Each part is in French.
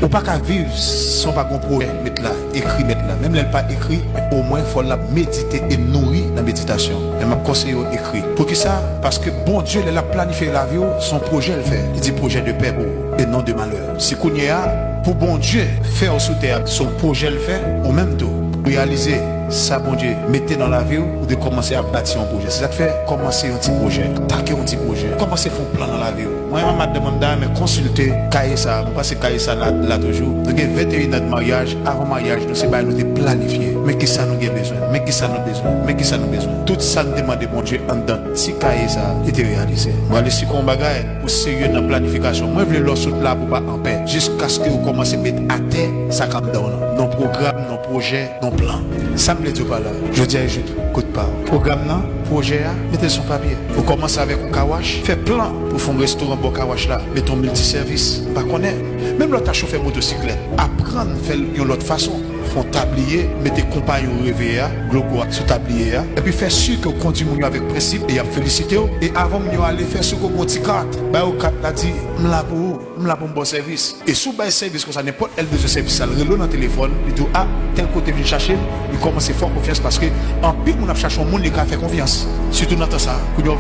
Ou pas qu'à vivre sans pas qu'on projet mettre là, écrit mettre là. Même elle pas écrit, mais au moins il faut la méditer et nourrir la méditation. Elle m'a conseillé écrit. Pour qui ça? Parce que bon Dieu, elle a planifié la vie, son projet le fait. Il dit projet de paix et non de malheur. Si qu'on y a, pour bon Dieu, faire sous terre son projet le fait, au même temps, réaliser ça, bon Dieu, mettez dans la vie ou de commencer à bâtir un projet. C'est ça que fait commencer un petit projet, taquer un petit projet, commencer à faire un plan dans la vie. Moi, je me demande mais consulter, cahier ça, je pense que cahier ça là toujours. Nous avons 21 ans de mariage, avant mariage, nous sommes nous planifier. Mais qui ça nous a besoin? Mais qui ça nous a besoin? Mais qui ça nous a besoin? Tout ça nous demande, bon Dieu, en dedans. Si cahier ça était réalisé. Moi, les qu'on bagaille pour sérieux dans la planification. Moi, je veux leur sauter là pour pas en paix. Jusqu'à ce que vous commencez à mettre à terre ça comme dans nos programmes, nos projets, nos plans. Ça me le dit pas là. Je dis à je coûte pas. Programme non, projet là, mettez son papier. Vous commencez avec un kawash, fait plan pour faire un restaurant bon kawash là, mettez un multiservice. Pas connaître. Même l'autre chauffeur motocyclette, apprendre à faire d'une autre façon. Font tablier, mettez compagnons réveillés, globo sur tablier, et puis faire sûr que vous continuez avec principe et félicité. Et avant de aller faire ce que vous avez carte, vous avez dit, je suis pour un bon service. Et si vous avez un service comme ça, n'importe quel besoin de service, vous avez dans le téléphone, il dit, ah, tel côté vient chercher, il commence à faire confiance parce que en pile, on a cherché un monde qui a fait confiance. Surtout dans ça, pour nous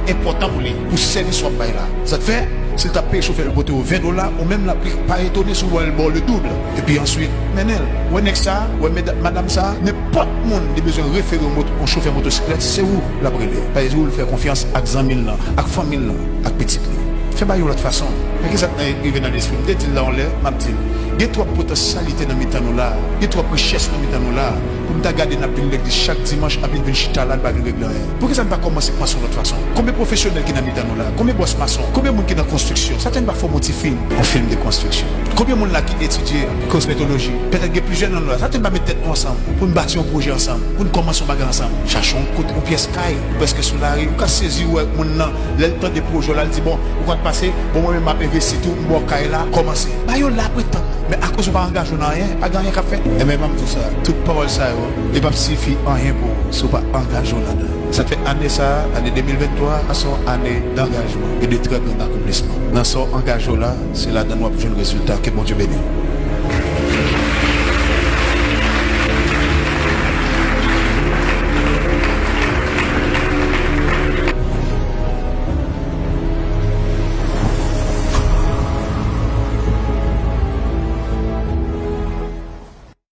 important pour lui, pour ce service soit là. Ça te fait? Si tu as payé chauffeur le côté au $20, ou même la pas étonné sur le bord le double. Et puis ensuite, Menel, ou ça, ou madame ça, n'importe qui a besoin de référer un chauffeur motocyclette, c'est où la brûler. Par exemple, vous faire confiance à 100 000 ans, à famille, à petite. Fais pas de l'autre façon. Mais qu'est-ce que ça arrive dans l'esprit? Dès là, on l'air, ma petite. Il y a trop de potentialité dans le là. Il y a trop de richesse dans le là. Pour me regarder dans l'église chaque dimanche, à venir chita là, pour que ça ne va pas commencer à penser de l'autre façon? Combien de professionnels qui sont dans là? Combien de boss maçons? Combien de monde qui sont dans la construction? Ça ne va pas faire un film, un film de construction. Combien de monde là qui étudie cosmétologie? Peut-être qu'il y a plus jeunes dans là. Ça ne va mettre tête ensemble pour nous bâtir un projet ensemble, pour nous commencer un bagage ensemble. Cherchons une pièce caille, presque sous la rue. On peut saisir maintenant le temps des projets là, il dit bon, on va passer, bon, moi-même, je investir tout, je vais caille là, commencer. Bah, yo là, prétend. Mais à cause de pas engagé dans rien, pas gagner qu'à faire. Et même tout ça, toute parole ça, il va suffire rien pour si pas engagé là-dedans. Ça fait année ça, année 2023, à son année d'engagement et de très grand accomplissement. Dans son engagement là, c'est là dans nous pour un résultat que mon Dieu bénit.